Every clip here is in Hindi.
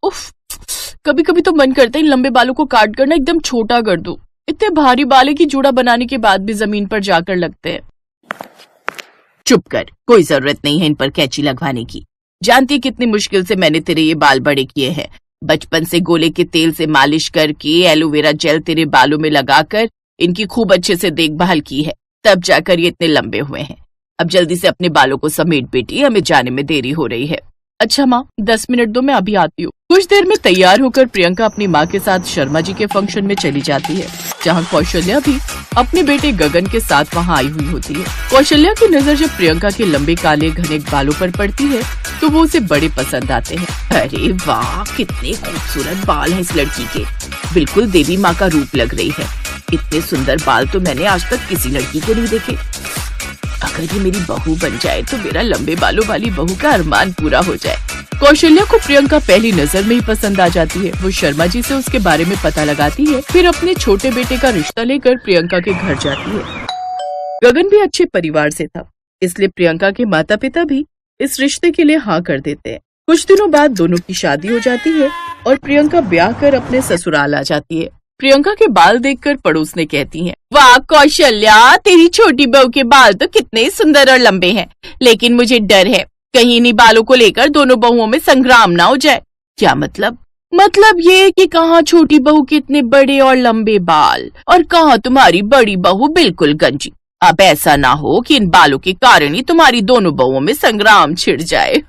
उफ, कभी कभी तो मन करता है इन लंबे बालों को काट कर ना एकदम छोटा कर दूं। इतने भारी बाल है कि जूड़ा बनाने के बाद भी जमीन पर जाकर लगते हैं। चुप कर, कोई जरूरत नहीं है इन पर कैंची लगवाने की। जानती है कितनी मुश्किल से मैंने तेरे ये बाल बड़े किए हैं। बचपन से गोले के तेल से मालिश करके एलोवेरा जेल तेरे बालों में लगाकर इनकी खूब अच्छे से देखभाल की है, तब जाकर ये इतने लंबे हुए हैं। अब जल्दी से अपने बालों को समेट बेटी, हमें जाने में देरी हो रही है। अच्छा माँ, 10 मिनट दो, मैं अभी आती हूँ। कुछ देर में तैयार होकर प्रियंका अपनी माँ के साथ शर्मा जी के फंक्शन में चली जाती है, जहाँ कौशल्या भी अपने बेटे गगन के साथ वहाँ आई हुई होती है। कौशल्या की नजर जब प्रियंका के लंबे काले घने बालों पर पड़ती है तो वो उसे बड़े पसंद आते हैं। अरे वाह, कितने खूबसूरत बाल हैं इस लड़की के, बिल्कुल देवी माँ का रूप लग रही है। इतने सुंदर बाल तो मैंने आज तक किसी लड़की के नहीं देखे। अगर ये मेरी बहू बन जाए तो मेरा लंबे बालों वाली बहू का अरमान पूरा हो जाए। कौशल्या को प्रियंका पहली नजर में ही पसंद आ जाती है। वो शर्मा जी से उसके बारे में पता लगाती है, फिर अपने छोटे बेटे का रिश्ता लेकर प्रियंका के घर जाती है। गगन भी अच्छे परिवार से था, इसलिए प्रियंका के माता पिता भी इस रिश्ते के लिए हाँ कर देते हैं। कुछ दिनों बाद दोनों की शादी हो जाती है और प्रियंका ब्याह कर अपने ससुराल आ जाती है। प्रियंका के बाल देखकर पड़ोसने कहती हैं, वाह कौशल्या, तेरी छोटी बहू के बाल तो कितने सुंदर और लंबे हैं, लेकिन मुझे डर है कहीं इन्हीं बालों को लेकर दोनों बहुओं में संग्राम ना हो जाए। क्या मतलब? मतलब ये कि कहाँ छोटी बहू के इतने बड़े और लंबे बाल और कहाँ तुम्हारी बड़ी बहू बिल्कुल गंजी। अब ऐसा ना हो कि इन बालों के कारण ही तुम्हारी दोनों बहुओं में संग्राम छिड़ जाए।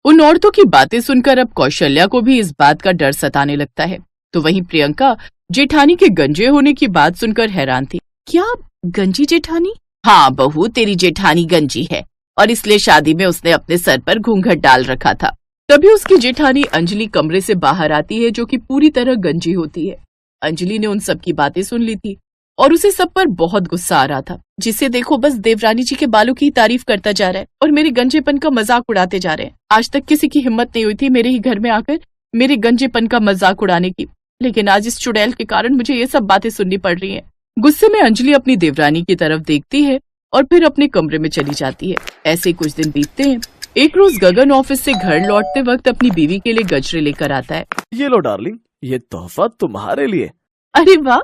उन औरतों की बातें सुनकर अब कौशल्या को भी इस बात का डर सताने लगता है। तो वहीं प्रियंका जेठानी के गंजे होने की बात सुनकर हैरान थी। क्या गंजी जेठानी? हाँ बहू, तेरी जेठानी गंजी है और इसलिए शादी में उसने अपने सर पर घूंघट डाल रखा था। तभी उसकी जेठानी अंजलि कमरे से बाहर आती है, जो कि पूरी तरह गंजी होती है। अंजलि ने उन सब की बातें सुन ली थी और उसे सब पर बहुत गुस्सा आ रहा था। जिसे देखो बस देवरानी जी के बालों की तारीफ करता जा रहा है और मेरे गंजेपन का मजाक उड़ाते जा रहे हैं। आज तक किसी की हिम्मत नहीं हुई थी मेरे ही घर में आकर मेरे गंजेपन का मजाक उड़ाने की, लेकिन आज इस चुड़ैल के कारण मुझे ये सब बातें सुननी पड़ रही हैं। गुस्से में अंजलि अपनी देवरानी की तरफ देखती है और फिर अपने कमरे में चली जाती है। ऐसे कुछ दिन बीतते हैं। एक रोज गगन ऑफिस से घर लौटते वक्त अपनी बीवी के लिए गजरे लेकर आता है। ये लो डार्लिंग, ये तोहफा तुम्हारे लिए। अरे वाह,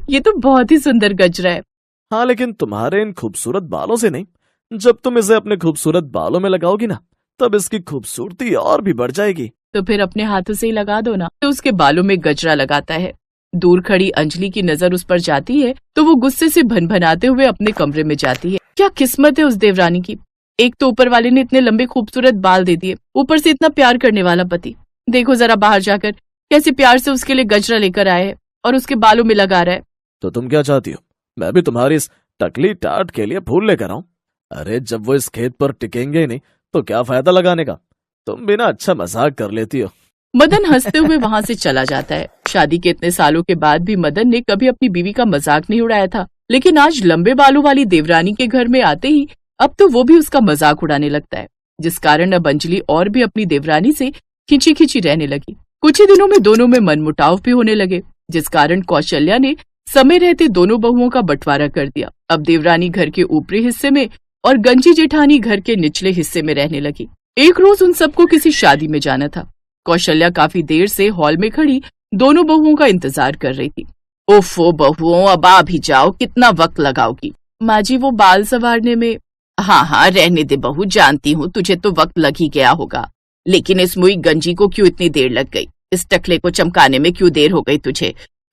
ये तो बहुत ही सुंदर गजरा है। हाँ, लेकिन तुम्हारे इन खूबसूरत बालों से नहीं, जब तुम इसे अपने खूबसूरत बालों में लगाओगी ना, तब इसकी खूबसूरती और भी बढ़ जाएगी। तो फिर अपने हाथों से ही लगा दो ना। तो उसके बालों में गजरा लगाता है। दूर खड़ी अंजलि की नजर उस पर जाती है तो वो गुस्से से भनभनाते हुए अपने कमरे में जाती है। क्या किस्मत है उस देवरानी की, एक तो ऊपर वाले ने इतने लंबे खूबसूरत बाल दे दिए, ऊपर से इतना प्यार करने वाला पति। देखो जरा बाहर जाकर कैसे प्यार से उसके लिए गजरा लेकर आए है और उसके बालों में लगा रहा है। तो तुम क्या चाहती हो, मैं भी तुम्हारी इस टकली टाट के लिए फूल लेकर आऊं? अरे जब वो इस खेत पर टिकेंगे ही नहीं तो क्या फायदा लगाने का। तुम बिना अच्छा मजाक कर लेती हो। मदन हंसते हुए वहाँ से चला जाता है। शादी के इतने सालों के बाद भी मदन ने कभी अपनी बीवी का मजाक नहीं उड़ाया था, लेकिन आज लंबे बालों वाली देवरानी के घर में आते ही अब तो वो भी उसका मजाक उड़ाने लगता है, जिस कारण अब अंजलि और भी अपनी देवरानी से खिंची खिंची रहने लगी। कुछ ही दिनों में दोनों में मनमुटाव भी होने लगे, जिस कारण कौशल्या ने समय रहते दोनों बहुओं का बंटवारा कर दिया। अब देवरानी घर के ऊपरी हिस्से में और गंजी जेठानी घर के निचले हिस्से में रहने लगी। एक रोज उन सबको किसी शादी में जाना था। कौशल्या काफी देर से हॉल में खड़ी दोनों बहुओं का इंतजार कर रही थी। ओफो बहुओं, अब आ भी जाओ, कितना वक्त लगाओगी? माँ जी वो बाल संवारने में। हाँ हाँ रहने दे बहू, जानती हूँ तुझे तो वक्त लग ही गया होगा, लेकिन इस मुई गंजी को क्यों इतनी देर लग गई? इस टकले को चमकाने में क्यों देर हो गई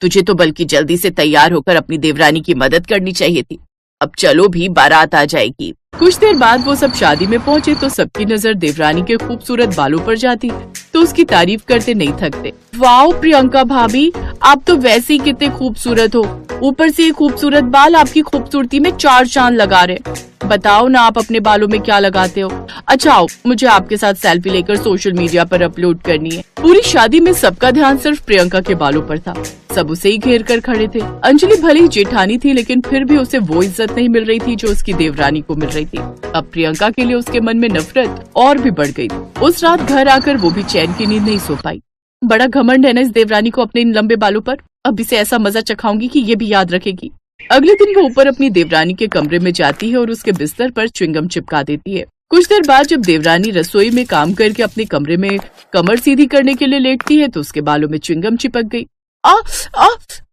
तुझे तो बल्कि जल्दी से तैयार होकर अपनी देवरानी की मदद करनी चाहिए थी। अब चलो भी, बारात आ जाएगी। कुछ देर बाद वो सब शादी में पहुँचे तो सबकी नजर देवरानी के खूबसूरत बालों पर जाती तो उसकी तारीफ करते नहीं थकते। वाओ प्रियंका भाभी, आप तो वैसे ही कितने खूबसूरत हो, ऊपर से ये खूबसूरत बाल आपकी खूबसूरती में 4 चांद लगा रहे। बताओ ना आप अपने बालों में क्या लगाते हो? अच्छा आओ, मुझे आपके साथ सेल्फी लेकर सोशल मीडिया पर अपलोड करनी है। पूरी शादी में सबका ध्यान सिर्फ प्रियंका के बालों पर था। सब उसे ही घेर कर खड़े थे। अंजलि भले ही जेठानी थी, लेकिन फिर भी उसे वो इज्जत नहीं मिल रही थी जो उसकी देवरानी को मिल रही थी। अब प्रियंका के लिए उसके मन में नफरत और भी बढ़ गई। उस रात घर आकर वो भी चैन की नींद नहीं सो पाई। बड़ा घमंड है ना इस देवरानी को अपने इन लंबे बालों पर। अब इसे ऐसा मजा चखाऊंगी कि ये भी याद रखेगी। अगले दिन वो ऊपर अपनी देवरानी के कमरे में जाती है और उसके बिस्तर पर च्युइंगम चिपका देती है। कुछ देर बाद जब देवरानी रसोई में काम करके अपने कमरे में कमर सीधी करने के लिए लेटती है तो उसके बालों में च्युइंगम चिपक गई। आ आ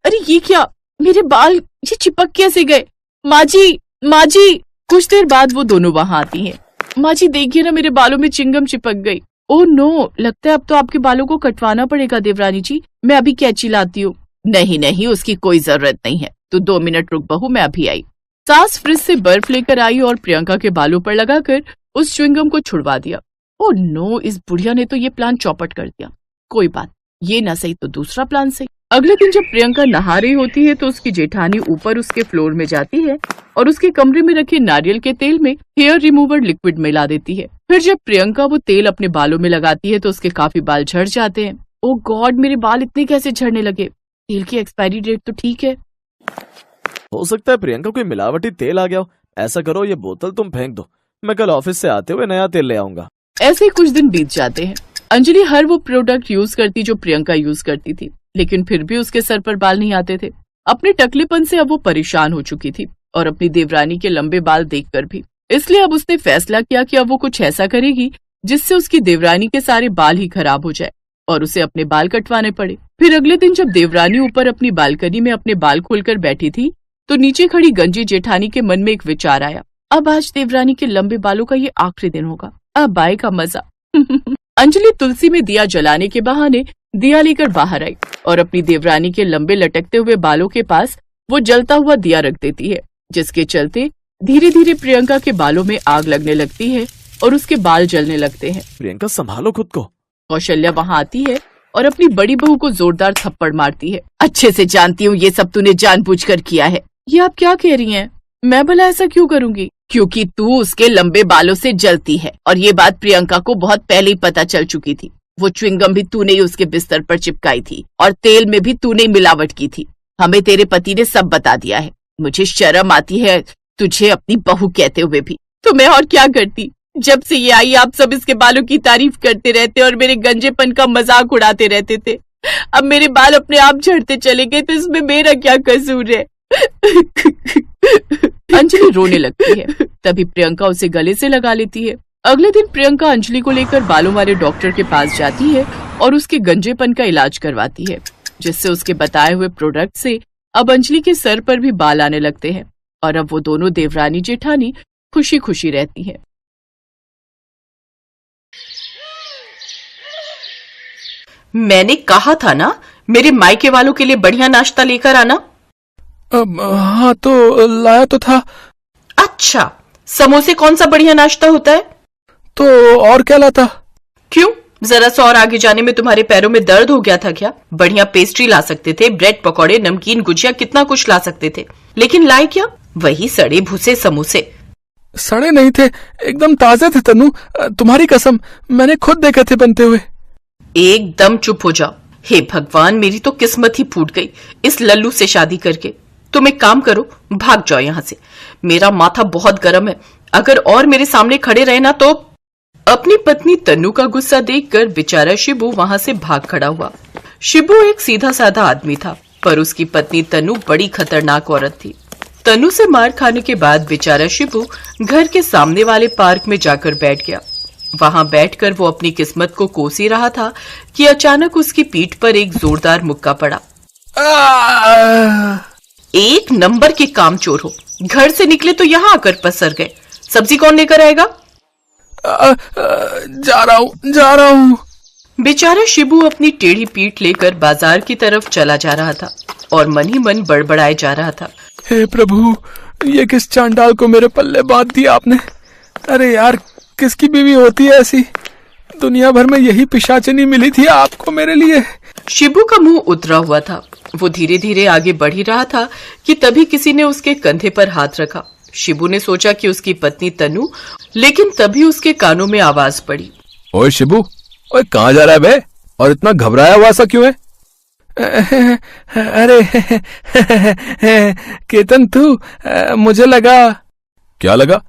अरे ये क्या, मेरे बाल ये चिपक कैसे गए? माँ जी। कुछ देर बाद वो दोनों वहां आती हैं। माँ जी देखिए ना, मेरे बालों में च्युइंगम चिपक गई। ओह नो, लगता है अब तो आपके बालों को कटवाना पड़ेगा देवरानी जी, मैं अभी कैंची लाती हूँ। नहीं, उसकी कोई जरूरत नहीं है, तू 2 मिनट रुक बहू, मैं अभी आई। सास फ्रिज से बर्फ लेकर आई और प्रियंका के बालों पर लगाकर उस च्युइंगम को छुड़वा दिया। ओह नो, इस बुढ़िया ने तो ये प्लान चौपट कर दिया। कोई बात, ये ना सही तो दूसरा प्लान सही। अगले दिन जब प्रियंका नहा रही होती है तो उसकी जेठानी ऊपर उसके फ्लोर में जाती है और उसके कमरे में रखे नारियल के तेल में हेयर रिमूवर लिक्विड मिला देती है। फिर जब प्रियंका वो तेल अपने बालों में लगाती है तो उसके काफी बाल झड़ जाते हैं। ओह गॉड, मेरे बाल इतने कैसे झड़ने लगे? तेल की एक्सपायरी डेट तो ठीक है। हो सकता है प्रियंका कोई मिलावटी तेल आ गया हो। ऐसा करो, ये बोतल तुम फेंक दो, मैं कल ऑफिस से आते हुए नया तेल ले आऊंगा। ऐसे ही कुछ दिन बीत जाते हैं। अंजलि हर वो प्रोडक्ट यूज करती जो प्रियंका यूज करती थी, लेकिन फिर भी उसके सर पर बाल नहीं आते थे। अपने टकलेपन से अब वो परेशान हो चुकी थी और अपनी देवरानी के लंबे बाल देखकर भी। इसलिए अब उसने फैसला किया कि अब वो कुछ ऐसा करेगी जिससे उसकी देवरानी के सारे बाल ही खराब हो जाए और उसे अपने बाल कटवाने पड़े। फिर अगले दिन जब देवरानी ऊपर अपनी बालकनी में अपने बाल खोलकर बैठी थी तो नीचे खड़ी गंजी जेठानी के मन में एक विचार आया, अब आज देवरानी के लंबे बालों का ये आखिरी दिन होगा, अब आएगा मजा। अंजलि तुलसी में दिया जलाने के बहाने दिया लेकर बाहर आई और अपनी देवरानी के लंबे लटकते हुए बालों के पास वो जलता हुआ दिया रख देती है, जिसके चलते धीरे धीरे प्रियंका के बालों में आग लगने लगती है और उसके बाल जलने लगते हैं। प्रियंका संभालो खुद को। कौशल्या वहां आती है और अपनी बड़ी बहू को जोरदार थप्पड़ मारती है। अच्छे से जानती हूँ ये सब तूने जानबूझकर किया है। ये आप क्या कह रही हैं? मैं भला ऐसा क्यों करूंगी? क्योंकि तू उसके लंबे बालों से जलती है और ये बात प्रियंका को बहुत पहले ही पता चल चुकी थी। वो च्युइंगम भी तूने ही उसके बिस्तर पर चिपकाई थी और तेल में भी तूने ही मिलावट की थी। हमें तेरे पति ने सब बता दिया है। मुझे शर्म आती है तुझे अपनी बहू कहते हुए भी। तो मैं और क्या करती? जब से ये आई आप सब इसके बालों की तारीफ करते रहते और मेरे गंजेपन का मजाक उड़ाते रहते थे। अब मेरे बाल अपने आप झड़ते चले गए तो इसमें मेरा क्या कसूर है? अंजलि रोने लगती है। तभी प्रियंका उसे गले से लगा लेती है। अगले दिन प्रियंका अंजलि को लेकर बालों वाले डॉक्टर के पास जाती है और उसके गंजेपन का इलाज करवाती है, जिससे उसके बताए हुए प्रोडक्ट से अब अंजलि के सर पर भी बाल आने लगते हैं और अब वो दोनों देवरानी जेठानी खुशी खुशी रहती हैं। मैंने कहा था ना मेरे मायके वालों के लिए बढ़िया नाश्ता लेकर आना। हाँ तो लाया तो था। अच्छा, समोसे कौन सा बढ़िया नाश्ता होता है? तो और क्या लाता? क्यों, जरा सा और आगे जाने में तुम्हारे पैरों में दर्द हो गया था क्या? बढ़िया पेस्ट्री ला सकते थे, ब्रेड पकौड़े, नमकीन, गुजिया, कितना कुछ ला सकते थे, लेकिन लाए क्या? वही सड़े भूसे समोसे। सड़े नहीं थे, एकदम ताजे थे तनु, तुम्हारी कसम, मैंने खुद देखे थे बनते हुए। एकदम चुप हो जाओ। हे भगवान, मेरी तो किस्मत ही फूट गई इस लल्लू से शादी करके। तुम एक काम करो, भाग जाओ यहाँ से। मेरा माथा बहुत गर्म है, अगर और मेरे सामने खड़े रहे ना तो। अपनी पत्नी तन्नू का गुस्सा देखकर बेचारा शिबू वहां से भाग खड़ा हुआ। शिबू एक सीधा साधा आदमी था, पर उसकी पत्नी तन्नू बड़ी खतरनाक औरत थी। तन्नू से मार खाने के बाद बेचारा शिबू घर के सामने वाले पार्क में जाकर बैठ गया। वहां बैठकर वो अपनी किस्मत को कोस ही रहा था कि अचानक उसकी पीठ पर एक जोरदार मुक्का पड़ा। एक नंबर के कामचोर हो, घर से निकले तो यहाँ आकर पसर गए। सब्जी कौन लेकर आएगा? जा रहा हूँ। बेचारा शिबू अपनी टेढ़ी पीठ लेकर बाजार की तरफ चला जा रहा था और मन ही मन बड़बड़ाए जा रहा था। हे प्रभु, ये किस चांडाल को मेरे पल्ले बांध दिया आपने। अरे यार, किसकी बीवी होती है ऐसी? दुनिया भर में यही पिशाचिनी मिली थी आपको मेरे लिए। शिबू का मुंह उतरा हुआ था। वो धीरे धीरे आगे बढ़ ही रहा था कि तभी किसी ने उसके कंधे पर हाथ रखा। शिबू ने सोचा कि उसकी पत्नी तनु, लेकिन तभी उसके कानों में आवाज पड़ी। ओए शिबू, ओए कहाँ जा रहा है बे? और इतना घबराया हुआ सा क्यों है? अरे केतन, तू, मुझे लगा। क्या लगा?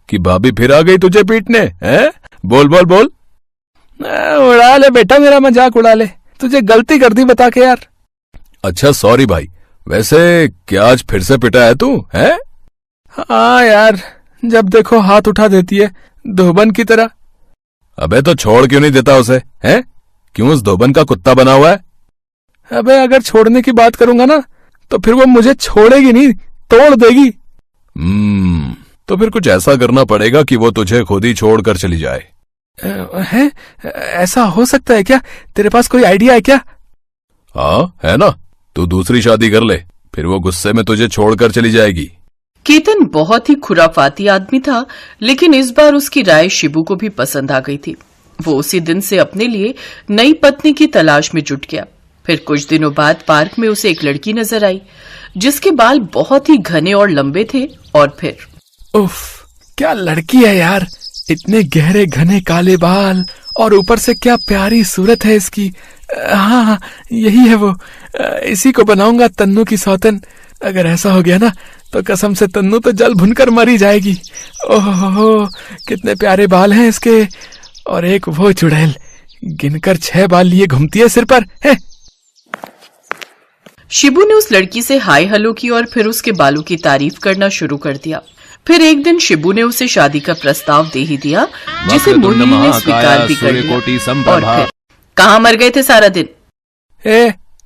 कि भाभी फिर आ गई तुझे पीटने? हैं? बोल बोल बोल। उड़ा ले बेटा, मेरा मजाक उड़ा ले। तुझे गलती कर दी बता के यार। अच्छा सॉरी भाई, वैसे क्या आज फिर से पिटा है तू? है? हाँ यार, जब देखो हाथ उठा देती है, धोबन की तरह। अबे तो छोड़ क्यों नहीं देता उसे, हैं? क्यों उस धोबन का कुत्ता बना हुआ है? अबे अगर छोड़ने की बात करूंगा ना तो फिर वो मुझे छोड़ेगी नहीं, तोड़ देगी। तो फिर कुछ ऐसा करना पड़ेगा कि वो तुझे खुद ही छोड़कर चली जाए। है? ऐसा हो सकता है क्या? तेरे पास कोई आइडिया है क्या? हाँ है ना, तू दूसरी शादी कर ले, फिर वो गुस्से में तुझे छोड़कर चली जाएगी। केतन बहुत ही खुराफाती आदमी था, लेकिन इस बार उसकी राय शिबू को भी पसंद आ गई थी। वो उसी दिन से अपने लिए नई पत्नी की तलाश में जुट गया। फिर कुछ दिनों बाद पार्क में उसे एक लड़की नजर आई जिसके बाल बहुत ही घने और लंबे थे। और फिर उफ, क्या लड़की है यार, इतने गहरे घने काले बाल और ऊपर से क्या प्यारी सूरत है इसकी। हाँ, यही है वो। इसी को बनाऊंगा तन्नू की सौतन। अगर ऐसा हो गया ना तो कसम से तन्नू तो जल भुनकर मरी जाएगी। ओहो, कितने प्यारे बाल हैं इसके। और एक वो चुड़ैल, गिनकर 6 बाल लिए घूमती है सिर पर है। शिबू ने उस लड़की से हाय हेलो की और फिर उसके बालों की तारीफ करना शुरू कर दिया। फिर एक दिन शिबू ने उसे शादी का प्रस्ताव दे ही दिया, जिसे मोहिनी ने स्वीकार भी कर लिया। और फिर कहाँ मर गए थे सारा दिन?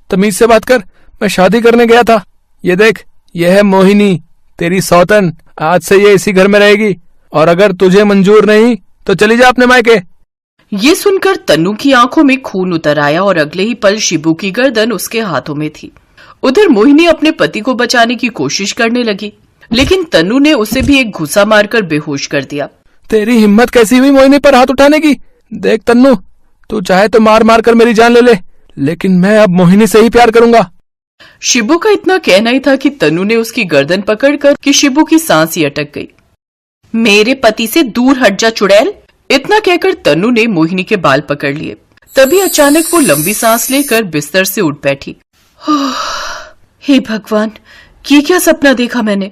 तमीज से बात कर, मैं शादी करने गया था। ये देख, ये है मोहिनी, तेरी सौतन। आज से ये इसी घर में रहेगी और अगर तुझे मंजूर नहीं तो चली जा अपने मायके। ये सुनकर तन्नू की आंखों में खून उतर आया और अगले ही पल शिबू की गर्दन उसके हाथों में थी। उधर मोहिनी अपने पति को बचाने की कोशिश करने लगी, लेकिन तन्नू ने उसे भी एक घुसा मारकर बेहोश कर दिया। तेरी हिम्मत कैसी हुई मोहिनी पर हाथ उठाने की? देख तन्नू, तू चाहे तो मार मार कर मेरी जान ले ले, लेकिन मैं अब मोहिनी से ही प्यार करूंगा। शिबू का इतना कहना ही था कि तन्नू ने उसकी गर्दन पकड़कर कि शिबू की सांस ही अटक गई। मेरे पति से दूर हट जा चुड़ैल। इतना कहकर तन्नू ने मोहिनी के बाल पकड़ लिए। तभी अचानक वो लंबी सांस लेकर बिस्तर से उठ बैठी। हे भगवान, ये क्या सपना देखा मैंने?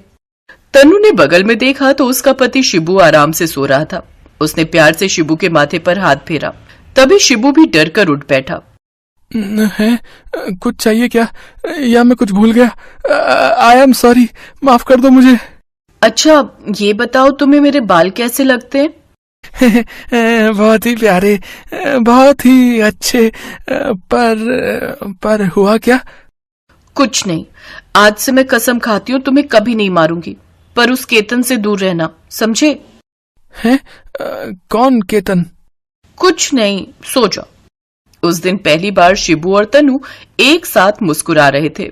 तन्नू ने बगल में देखा तो उसका पति शिबू आराम से सो रहा था। उसने प्यार से शिबू के माथे पर हाथ फेरा। तभी शिबू भी डर कर उठ बैठा। है? कुछ चाहिए क्या, या मैं कुछ भूल गया? आई एम सॉरी, माफ कर दो मुझे। अच्छा ये बताओ, तुम्हें मेरे बाल कैसे लगते हैं? बहुत ही प्यारे, बहुत ही अच्छे। पर हुआ क्या? कुछ नहीं, आज से मैं कसम खाती हूँ तुम्हें कभी नहीं मारूंगी, पर उस केतन से दूर रहना, समझे? हैं? कौन केतन? कुछ नहीं, सो जाओ। उस दिन पहली बार शिबू और तन्नू एक साथ मुस्कुरा रहे थे।